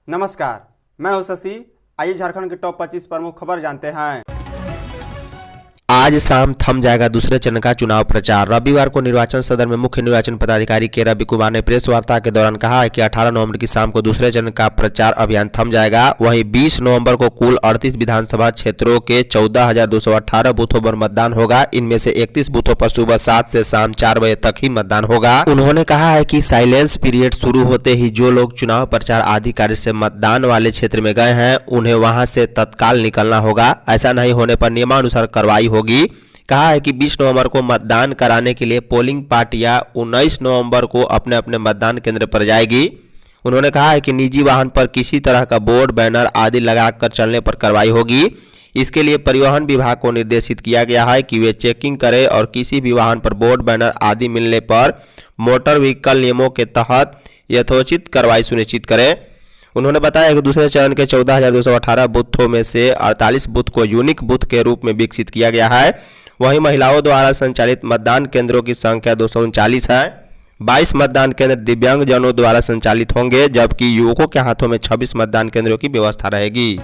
नमस्कार, मैं हूं शशि। आइए झारखंड के टॉप 25 प्रमुख खबर जानते हैं। आज शाम थम जाएगा दूसरे चरण का चुनाव प्रचार। रविवार को निर्वाचन सदन में मुख्य निर्वाचन पदाधिकारी के रवि कुमार ने प्रेस वार्ता के दौरान कहा है कि 18 नवंबर की शाम को दूसरे चरण का प्रचार अभियान थम जाएगा। वहीं 20 नवंबर को कुल 38 विधानसभा क्षेत्रों के 14,218 बूथों पर मतदान होगा। इनमें से 31 बूथों पर सुबह 7 से शाम 4 बजे तक ही मतदान होगा। उन्होंने कहा है कि साइलेंस पीरियड शुरू होते ही जो लोग चुनाव प्रचार आदि कार्य से मतदान वाले क्षेत्र में गए हैं उन्हें वहां से तत्काल निकलना होगा। ऐसा नहीं होने पर नियमानुसार कार्रवाई होगी। कहा है कि 20 नवंबर को मतदान कराने के लिए पोलिंग पार्टियां 19 नवंबर को अपने अपने मतदान केंद्र पर जाएगी। उन्होंने कहा है कि निजी वाहन पर किसी तरह का बोर्ड बैनर आदि लगाकर चलने पर कार्रवाई होगी। इसके लिए परिवहन विभाग को निर्देशित किया गया है कि वे चेकिंग करें और किसी भी वाहन पर बोर्ड बैनर आदि मिलने पर मोटर व्हीकल नियमों के तहत यथोचित कार्रवाई सुनिश्चित करें। उन्होंने बताया कि दूसरे चरण के 14,218 बूथों में से 48 बूथ को यूनिक बूथ के रूप में विकसित किया गया है। वहीं महिलाओं द्वारा संचालित मतदान केंद्रों की संख्या 239 है। 22 मतदान केंद्र दिव्यांगजनों द्वारा संचालित होंगे, जबकि युवकों के हाथों में 26 मतदान केंद्रों की व्यवस्था रहेगी।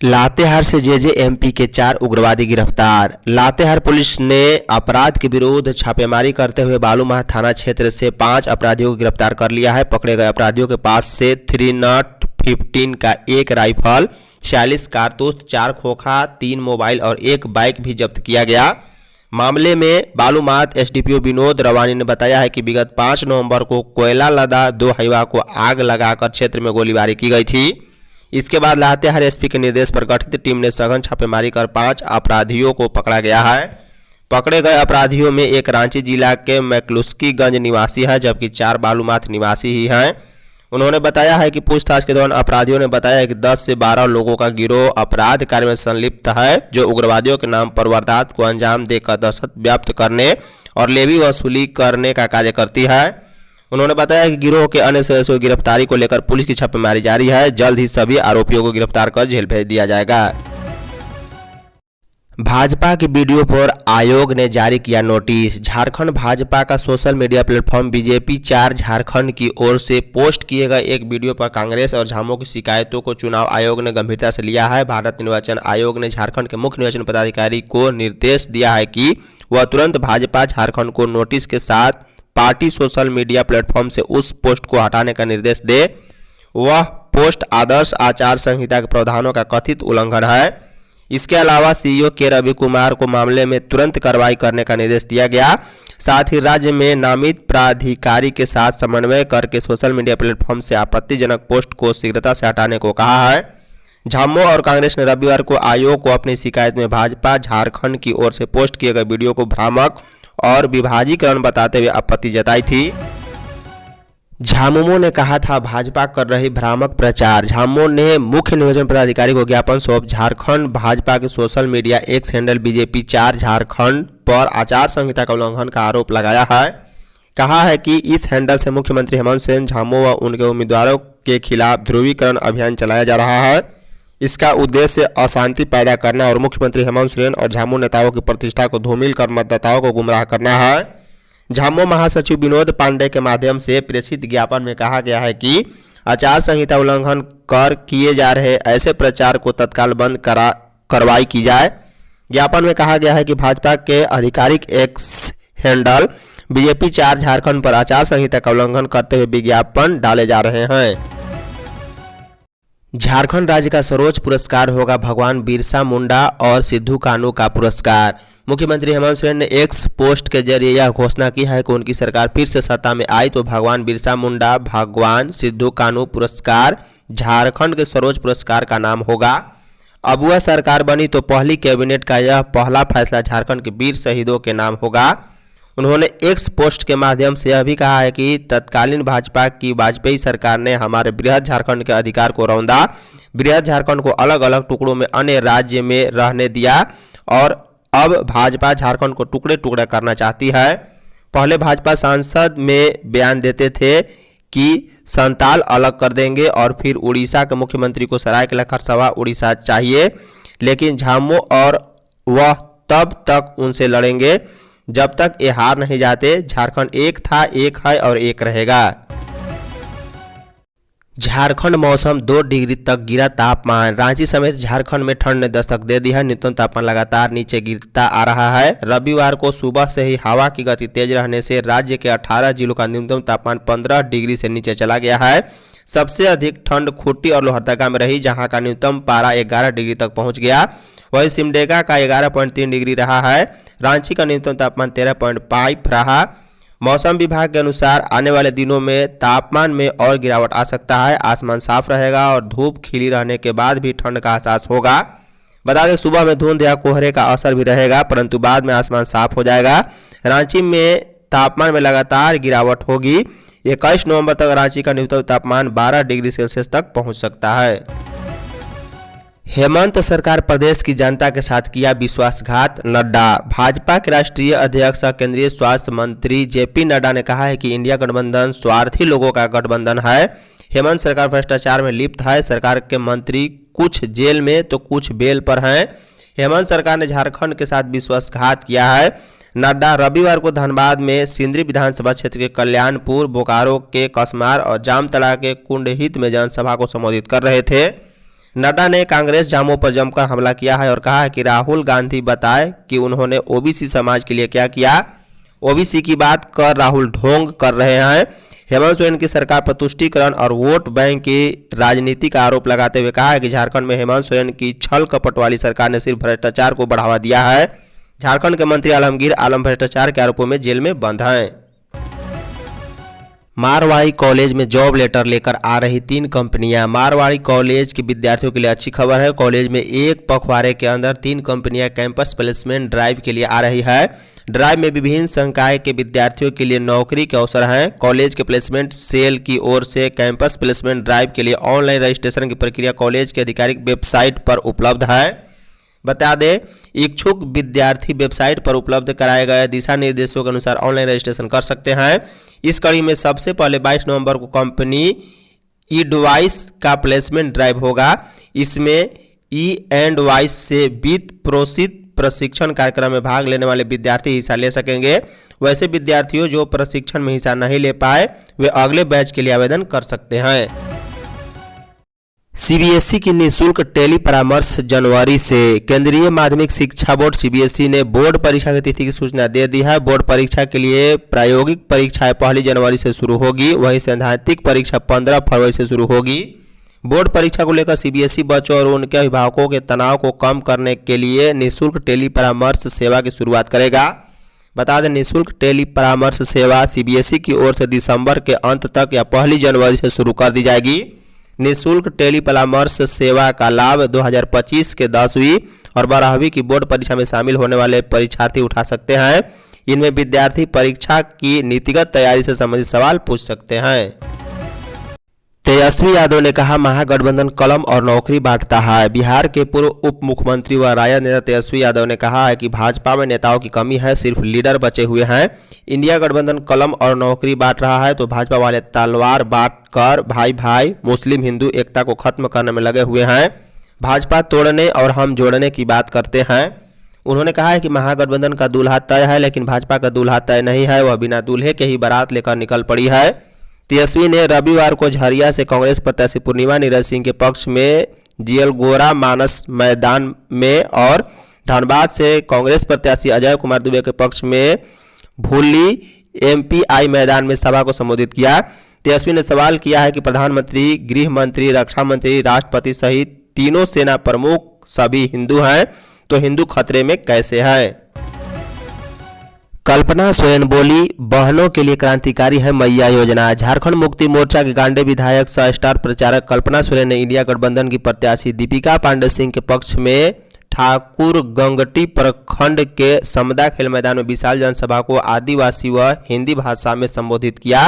लातेहार से जेजेएमपी के 4 उग्रवादी गिरफ्तार। लातेहार पुलिस ने अपराध के विरुद्ध छापेमारी करते हुए बालूमाह थाना क्षेत्र से 5 अपराधियों को गिरफ्तार कर लिया है। पकड़े गए अपराधियों के पास से 3-0-15 का 1 राइफल, 46 कारतूस, 4 खोखा, 3 मोबाइल और 1 बाइक भी जब्त किया गया। मामले में बालूमाह एसडीपीओ विनोद रवानी ने बताया है कि विगत 5 नवंबर को कोयला लदा 2 हाईवा को आग लगाकर क्षेत्र में गोलीबारी की गई थी। इसके बाद लातेहार एसपी के निर्देश पर गठित टीम ने सघन छापेमारी कर 5 अपराधियों को पकड़ा गया है। पकड़े गए अपराधियों में एक रांची जिला के मैकलुस्कीगंज निवासी है, जबकि 4 बालूमाथ निवासी ही हैं। उन्होंने बताया है कि पूछताछ के दौरान अपराधियों ने बताया कि 10 से 12 लोगों का गिरोह अपराध कार्य में संलिप्त है, जो उग्रवादियों के नाम पर वारदात को अंजाम देकर दहशत व्याप्त करने और लेवी वसूली करने का कार्य करती है। उन्होंने बताया कि गिरोह के अन्य सदस्यों की गिरफ्तारी को लेकर पुलिस की छापेमारी जारी है। जल्द ही सभी आरोपियों को गिरफ्तार कर जेल भेज दिया जाएगा। भाजपा की वीडियो पर आयोग ने जारी किया नोटिस। झारखंड भाजपा का social media platform BJP 4 Jharkhand की ओर से पोस्ट किए गए एक वीडियो पर कांग्रेस और झामुमो की शिकायतों को चुनाव आयोग ने गंभीरता से लिया है। भारत निर्वाचन आयोग ने झारखंड के मुख्य निर्वाचन पदाधिकारी को निर्देश दिया है कि वह तुरंत भाजपा झारखंड को नोटिस के साथ पार्टी सोशल मीडिया प्लेटफॉर्म से उस पोस्ट को हटाने का निर्देश दे। वह पोस्ट आदर्श आचार संहिता के प्रावधानों का कथित उल्लंघन है। इसके अलावा सीईओ के रवि कुमार को मामले में तुरंत कार्रवाई करने का निर्देश दिया गया। साथ ही राज्य में नामित प्राधिकारी के साथ समन्वय करके सोशल मीडिया प्लेटफॉर्म से आपत्तिजनक पोस्ट को शीघ्रता से हटाने को कहा है। झामुमो और कांग्रेस ने रविवार को आयोग को अपनी शिकायत में भाजपा झारखंड की ओर से पोस्ट किए गए वीडियो को भ्रामक और विभाजीकरण बताते हुए आपत्ति जताई थी। झामुमो ने कहा था भाजपा कर रही भ्रामक प्रचार। झामुमो ने मुख्य निर्वाचन पदाधिकारी को ज्ञापन सौंप झारखंड भाजपा के social media x handle BJP 4 Jharkhand पर आचार संहिता का उल्लंघन का आरोप लगाया है। कहा है कि इस हैंडल से मुख्यमंत्री हेमंत सोरेन, झामुमो व उनके उम्मीदवारों के खिलाफ ध्रुवीकरण अभियान चलाया जा रहा है। इसका उद्देश्य अशांति पैदा करना और मुख्यमंत्री हेमंत सोरेन और झामुमो नेताओं की प्रतिष्ठा को धूमिल कर मतदाताओं को गुमराह करना है। झामुमो महासचिव विनोद पांडे के माध्यम से प्रेषित ज्ञापन में कहा गया है कि आचार संहिता उल्लंघन कर किए जा रहे ऐसे प्रचार को तत्काल बंद कार्रवाई की जाए। ज्ञापन में कहा गया है कि भाजपा के आधिकारिक एक्स हैंडल बीजेपी 4 झारखंड पर आचार संहिता का उल्लंघन करते हुए विज्ञापन डाले जा रहे हैं। झारखंड राज्य का सर्वोच्च पुरस्कार होगा भगवान बिरसा मुंडा और सिद्धू कान्हू का पुरस्कार। मुख्यमंत्री हेमंत सोरेन ने एक्स पोस्ट के जरिए यह घोषणा की है कि उनकी सरकार फिर से सत्ता में आई तो भगवान बिरसा मुंडा भगवान सिद्धू कान्हू पुरस्कार झारखंड के सर्वोच्च पुरस्कार का नाम होगा। अब वह सरकार बनी तो पहली कैबिनेट का यह पहला फैसला झारखंड के वीर शहीदों के नाम होगा। उन्होंने एक्स पोस्ट के माध्यम से यह भी कहा है कि तत्कालीन भाजपा की वाजपेयी सरकार ने हमारे बृहद झारखंड के अधिकार को रौंदा, बृहद झारखंड को अलग अलग टुकड़ों में अन्य राज्य में रहने दिया और अब भाजपा झारखंड को टुकड़े टुकड़े करना चाहती है। पहले भाजपा सांसद में बयान देते थे कि संताल अलग कर देंगे और फिर उड़ीसा के मुख्यमंत्री को सरायकेला खरसावां उड़ीसा चाहिए, लेकिन झामुमो और वह तब तक उनसे लड़ेंगे जब तक ये हार नहीं जाते। झारखंड एक था, एक है और एक रहेगा। झारखंड मौसम 2 डिग्री तक गिरा तापमान। रांची समेत झारखंड में ठंड ने दस्तक दे दी है। न्यूनतम तापमान लगातार नीचे गिरता आ रहा है। रविवार को सुबह से ही हवा की गति तेज रहने से राज्य के 18 जिलों का न्यूनतम तापमान 15 डिग्री से नीचे चला गया है। सबसे अधिक ठंड खूंटी और लोहरदगा में रही, जहां का न्यूनतम पारा 11 डिग्री तक पहुंच गया। वहीं सिमडेगा का 11.3 डिग्री रहा है। रांची का न्यूनतम तापमान 13.5 रहा। मौसम विभाग के अनुसार आने वाले दिनों में तापमान में और गिरावट आ सकता है। आसमान साफ रहेगा और धूप खिली रहने के बाद भी ठंड का एहसास होगा। बता दें, सुबह में धुंध या कोहरे का असर भी रहेगा, परंतु बाद में आसमान साफ हो जाएगा। रांची में तापमान में लगातार गिरावट होगी। 21 नवंबर तक रांची का न्यूनतम तापमान 12 डिग्री सेल्सियस तक पहुंच सकता है। हेमंत सरकार प्रदेश की जनता के साथ किया विश्वासघात। नड्डा। भाजपा के राष्ट्रीय अध्यक्ष और केंद्रीय स्वास्थ्य मंत्री जेपी नड्डा ने कहा है कि इंडिया गठबंधन स्वार्थी लोगों का गठबंधन है। हेमंत सरकार भ्रष्टाचार में लिप्त है। सरकार के मंत्री कुछ जेल में तो कुछ बेल पर हैं। हेमंत सरकार ने झारखंड के साथ विश्वासघात किया है। नड्डा रविवार को धनबाद में सिंदरी विधानसभा क्षेत्र के कल्याणपुर, बोकारो के कसमार और जामतड़ा के कुंडहित में जनसभा को संबोधित कर रहे थे। नड्डा ने कांग्रेस जामों पर जमकर हमला किया है और कहा है कि राहुल गांधी बताए कि उन्होंने ओबीसी समाज के लिए क्या किया। ओबीसी की बात कर राहुल ढोंग कर रहे हैं। हेमंत सोरेन की सरकार पर तुष्टीकरण और वोट बैंक की राजनीति का आरोप लगाते हुए कहा है कि झारखंड में हेमंत सोरेन की छल कपट वाली सरकार ने सिर्फ भ्रष्टाचार को बढ़ावा दिया है। झारखंड के मंत्री आलमगीर आलम भ्रष्टाचार के आरोपों में जेल में बंद हैं। मारवाड़ी कॉलेज में जॉब लेटर लेकर आ रही 3 कंपनियां। मारवाड़ी कॉलेज के विद्यार्थियों के लिए अच्छी खबर है। कॉलेज में एक पखवाड़े के अंदर 3 कंपनियां कैंपस प्लेसमेंट ड्राइव के लिए आ रही है। ड्राइव में विभिन्न संकाय के विद्यार्थियों के लिए नौकरी के अवसर हैं। कॉलेज के प्लेसमेंट सेल की ओर से कैंपस प्लेसमेंट ड्राइव के लिए ऑनलाइन रजिस्ट्रेशन की प्रक्रिया कॉलेज के आधिकारिक वेबसाइट पर उपलब्ध है। बता दें, इच्छुक विद्यार्थी वेबसाइट पर उपलब्ध कराए गए दिशा निर्देशों के अनुसार ऑनलाइन रजिस्ट्रेशन कर सकते हैं। इस कड़ी में सबसे पहले 22 नवंबर को कंपनी ई-डिवाइस का प्लेसमेंट ड्राइव होगा। इसमें ई-एंड-वाइस से वित्त प्रोषित प्रशिक्षण कार्यक्रम में भाग लेने वाले विद्यार्थी हिस्सा ले सकेंगे। वैसे विद्यार्थियों जो प्रशिक्षण में हिस्सा नहीं ले पाए, वे अगले बैच के लिए आवेदन कर सकते हैं। सीबीएसई की निःशुल्क टेली परामर्श जनवरी से। केंद्रीय माध्यमिक शिक्षा बोर्ड सीबीएसई ने बोर्ड परीक्षा की तिथि की सूचना दे दी है। बोर्ड परीक्षा के लिए प्रायोगिक परीक्षाएं 1 जनवरी से शुरू होगी, वहीं सैद्धांतिक परीक्षा 15 फरवरी से शुरू होगी। बोर्ड परीक्षा को लेकर सीबीएसई बच्चों और उनके अभिभावकों के तनाव को कम करने के लिए निःशुल्क टेली परामर्श सेवा की शुरुआत करेगा। बता दें, निःशुल्क टेली परामर्श सेवा सीबीएसई की ओर से दिसंबर के अंत तक या 1 जनवरी से शुरू कर दी जाएगी। निःशुल्क टेली परामर्श सेवा का लाभ 2025 के 10वीं और 12वीं की बोर्ड परीक्षा में शामिल होने वाले परीक्षार्थी उठा सकते हैं। इनमें विद्यार्थी परीक्षा की नीतिगत तैयारी से संबंधित सवाल पूछ सकते हैं। तेजस्वी यादव ने कहा, महागठबंधन कलम और नौकरी बांटता है। बिहार के पूर्व उप मुख्यमंत्री व राजद नेता तेजस्वी यादव ने कहा है कि भाजपा में नेताओं की कमी है, सिर्फ लीडर बचे हुए हैं। इंडिया गठबंधन कलम और नौकरी बांट रहा है तो भाजपा वाले तलवार बांट कर भाई भाई मुस्लिम हिंदू एकता को खत्म करने में लगे हुए हैं। भाजपा तोड़ने और हम जोड़ने की बात करते हैं। उन्होंने कहा है कि महागठबंधन का दूल्हा तय है, लेकिन भाजपा का दूल्हा तय नहीं है। वह बिना दूल्हे के ही बारात लेकर निकल पड़ी है। तेजस्वी ने रविवार को झरिया से कांग्रेस प्रत्याशी पूर्णिमा नीरज सिंह के पक्ष में जियलगोरा मानस मैदान में और धनबाद से कांग्रेस प्रत्याशी अजय कुमार दुबे के पक्ष में भूली एमपीआई मैदान में सभा को संबोधित किया। तेजस्वी ने सवाल किया है कि प्रधानमंत्री, गृह मंत्री, रक्षा मंत्री, राष्ट्रपति सहित तीनों सेना प्रमुख सभी हिंदू हैं, तो हिंदू खतरे में कैसे है। कल्पना सोरेन बोली, बहनों के लिए क्रांतिकारी है मैया योजना। झारखंड मुक्ति मोर्चा के गांडे विधायक सह स्टार प्रचारक कल्पना सोरेन ने इंडिया गठबंधन की प्रत्याशी दीपिका पांडे सिंह के पक्ष में ठाकुर गंगटी प्रखंड के समदा खेल मैदान में विशाल जनसभा को आदिवासी व हिंदी भाषा में संबोधित किया।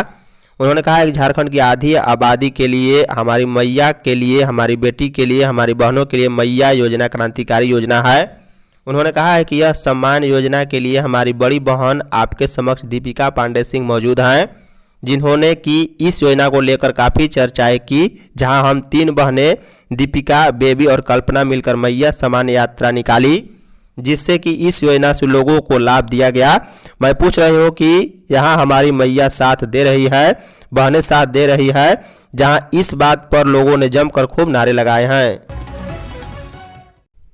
उन्होंने कहा है कि झारखंड की आधी आबादी के लिए, हमारी मैया के लिए, हमारी बेटी के लिए, हमारी बहनों के लिए मैया योजना क्रांतिकारी योजना है। उन्होंने कहा है कि यह सम्मान योजना के लिए हमारी बड़ी बहन आपके समक्ष दीपिका पांडे सिंह मौजूद हैं, जिन्होंने की इस योजना को लेकर काफ़ी चर्चाएं की, जहां हम 3 बहनें दीपिका, बेबी और कल्पना मिलकर मैया सम्मान यात्रा निकाली। जिससे कि इस योजना से लोगों को लाभ दिया गया। मैं पूछ रही हूँ कि यहाँ हमारी मैया साथ दे रही है, बहनें साथ दे रही है, जहाँ इस बात पर लोगों ने जमकर खूब नारे लगाए हैं।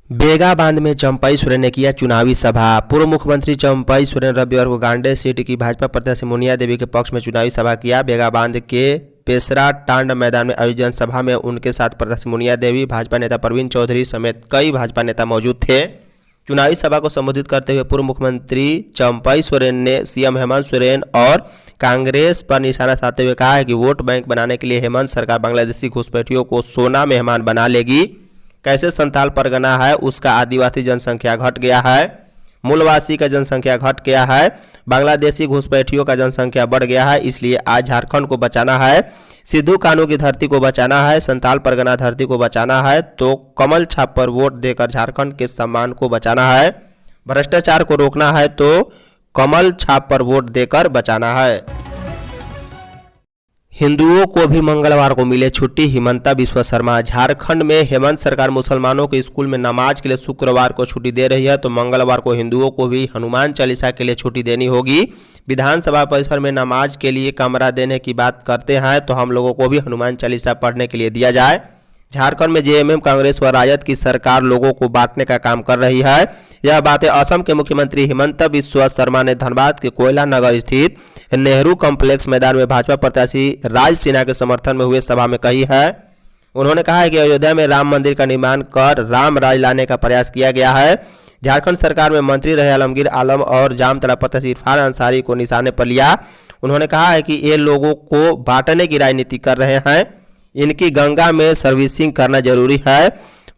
बेगा बांध में चंपई सोरेन ने किया चुनावी सभा। पूर्व मुख्यमंत्री चंपई सोरेन रविवार को गांडे सीट की भाजपा प्रत्याशी मुनिया देवी के पक्ष में चुनावी सभा किया। बेगा बांध के पेसरा टांड मैदान में आयोजित सभा में उनके साथ प्रत्याशी मुनिया देवी, भाजपा नेता प्रवीण चौधरी समेत कई भाजपा नेता मौजूद थे। चुनावी सभा को संबोधित करते हुए पूर्व मुख्यमंत्री चंपई सोरेन ने सीएम हेमंत सोरेन और कांग्रेस पर निशाना साधते हुए कहा है कि वोट बैंक बनाने के लिए हेमंत सरकार बांग्लादेशी घुसपैठियों को सोना मेहमान बना लेगी। कैसे संथाल परगना है उसका आदिवासी जनसंख्या घट गया है, मूलवासी का जनसंख्या घट गया है, बांग्लादेशी घुसपैठियों का जनसंख्या बढ़ गया है। इसलिए आज झारखंड को बचाना है, सिद्धू कानू की धरती को बचाना है, संथाल परगना धरती को बचाना है तो कमल छाप पर वोट देकर झारखंड के सम्मान को बचाना है। भ्रष्टाचार को रोकना है तो कमल छाप पर वोट देकर बचाना है। हिंदुओं को भी मंगलवार को मिले छुट्टी, हिमंता बिस्वा शर्मा। झारखंड में हेमंत सरकार मुसलमानों के स्कूल में नमाज के लिए शुक्रवार को छुट्टी दे रही है तो मंगलवार को हिंदुओं को भी हनुमान चालीसा के लिए छुट्टी देनी होगी। विधानसभा परिसर में नमाज के लिए कमरा देने की बात करते हैं तो हम लोगों को भी हनुमान चालीसा पढ़ने के लिए दिया जाए। झारखंड में जेएमएम कांग्रेस व राजद की सरकार लोगों को बांटने का काम कर रही है। यह बातें असम के मुख्यमंत्री हिमंता बिस्वा शर्मा ने धनबाद के कोयला नगर स्थित नेहरू कॉम्प्लेक्स मैदान में भाजपा प्रत्याशी राज सिन्हा के समर्थन में हुए सभा में कही है। उन्होंने कहा है कि अयोध्या में राम मंदिर का निर्माण कर राम राज लाने का प्रयास किया गया है। झारखंड सरकार में मंत्री रहे आलमगीर आलम और जामताड़ा प्रत्याशी इरफान अंसारी को निशाने पर लिया। उन्होंने कहा है कि ये लोगों को बांटने की राजनीति कर रहे हैं, इनकी गंगा में सर्विसिंग करना जरूरी है।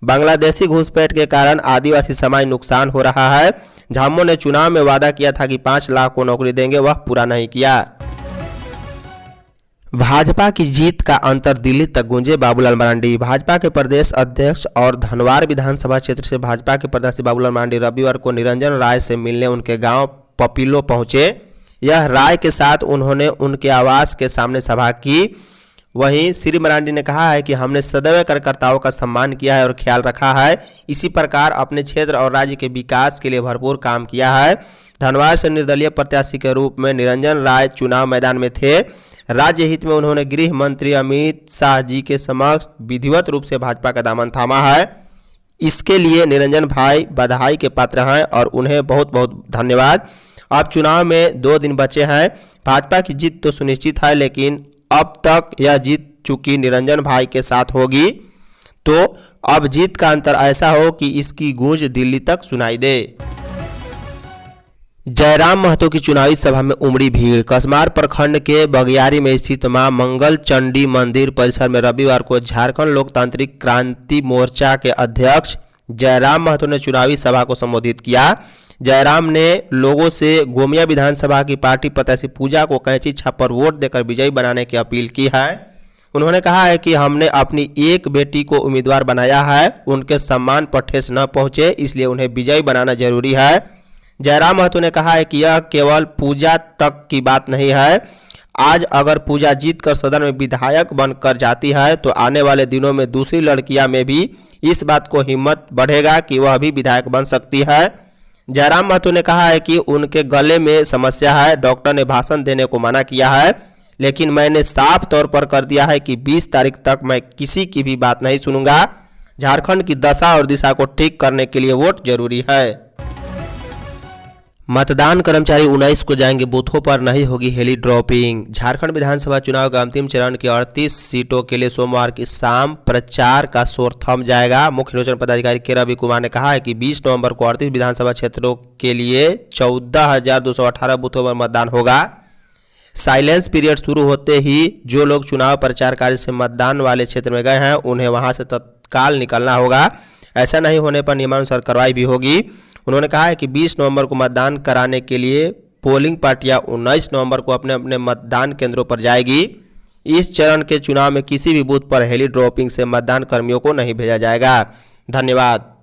बांग्लादेशी घुसपैठ के कारण आदिवासी समाज नुकसान हो रहा है। झामुमो ने चुनाव में वादा किया था कि 5 लाख को नौकरी देंगे, वह पूरा नहीं किया। भाजपा की जीत का अंतर दिल्ली तक गूंजे, बाबूलाल मरांडी। भाजपा के प्रदेश अध्यक्ष और धनवार विधानसभा क्षेत्र से भाजपा के प्रत्याशी बाबूलाल मरांडी रविवार को निरंजन राय से मिलने उनके गांव पपीलो पहुंचे। यह राय के साथ उन्होंने उनके आवास के सामने सभा की। वहीं श्री मरांडी ने कहा है कि हमने सदैव कार्यकर्ताओं का सम्मान किया है और ख्याल रखा है, इसी प्रकार अपने क्षेत्र और राज्य के विकास के लिए भरपूर काम किया है। धनबाद से निर्दलीय प्रत्याशी के रूप में निरंजन राय चुनाव मैदान में थे। राज्य हित में उन्होंने गृह मंत्री अमित शाह जी के समक्ष विधिवत रूप से भाजपा का दामन थामा है। इसके लिए निरंजन भाई बधाई के पात्र हैं और उन्हें बहुत बहुत धन्यवाद। अब चुनाव में 2 दिन बचे हैं। भाजपा की जीत तो सुनिश्चित है, लेकिन अब तक यह जीत चुकी निरंजन भाई के साथ होगी, तो अब जीत का अंतर ऐसा हो कि इसकी गूंज दिल्ली तक सुनाई दे। जयराम महतो की चुनावी सभा में उमड़ी भीड़। कसमार प्रखंड के बगियारी में स्थित मां मंगल चंडी मंदिर परिसर में रविवार को झारखंड लोकतांत्रिक क्रांति मोर्चा के अध्यक्ष जयराम महतो ने चुनावी सभा को संबोधित किया। जयराम ने लोगों से गोमिया विधानसभा की पार्टी प्रत्याशी पूजा को कैंची छाप पर वोट देकर विजयी बनाने की अपील की है। उन्होंने कहा है कि हमने अपनी एक बेटी को उम्मीदवार बनाया है, उनके सम्मान पर ठेस न पहुंचे, इसलिए उन्हें विजयी बनाना जरूरी है। जयराम महतो ने कहा है कि यह केवल पूजा तक की बात नहीं है। आज अगर पूजा जीत कर सदन में विधायक बनकर जाती है तो आने वाले दिनों में दूसरी लड़कियां में भी इस बात को हिम्मत बढ़ेगा कि वह भी विधायक बन सकती है। जयराम महतो ने कहा है कि उनके गले में समस्या है, डॉक्टर ने भाषण देने को मना किया है, लेकिन मैंने साफ तौर पर कर दिया है कि 20 तारीख तक मैं किसी की भी बात नहीं सुनूंगा। झारखंड की दशा और दिशा को ठीक करने के लिए वोट जरूरी है। मतदान कर्मचारी 19 को जाएंगे बूथों पर, नहीं होगी हेली ड्रॉपिंग। झारखंड विधानसभा चुनाव के अंतिम चरण की 38 सीटों के लिए सोमवार की शाम प्रचार का शोर थम जाएगा। मुख्य निर्वाचन पदाधिकारी के रवि कुमार ने कहा है कि 20 नवंबर को 38 विधानसभा क्षेत्रों के लिए 14,218 बूथों पर मतदान होगा। साइलेंस पीरियड शुरू होते ही जो लोग चुनाव प्रचार कार्य से मतदान वाले क्षेत्र में गए हैं उन्हें वहां से तत्काल निकलना होगा। ऐसा नहीं होने पर नियमानुसार कार्रवाई भी होगी। उन्होंने कहा है कि 20 नवंबर को मतदान कराने के लिए पोलिंग पार्टियां 19 नवंबर को अपने अपने मतदान केंद्रों पर जाएगी। इस चरण के चुनाव में किसी भी बूथ पर हेली ड्रॉपिंग से मतदान कर्मियों को नहीं भेजा जाएगा। धन्यवाद।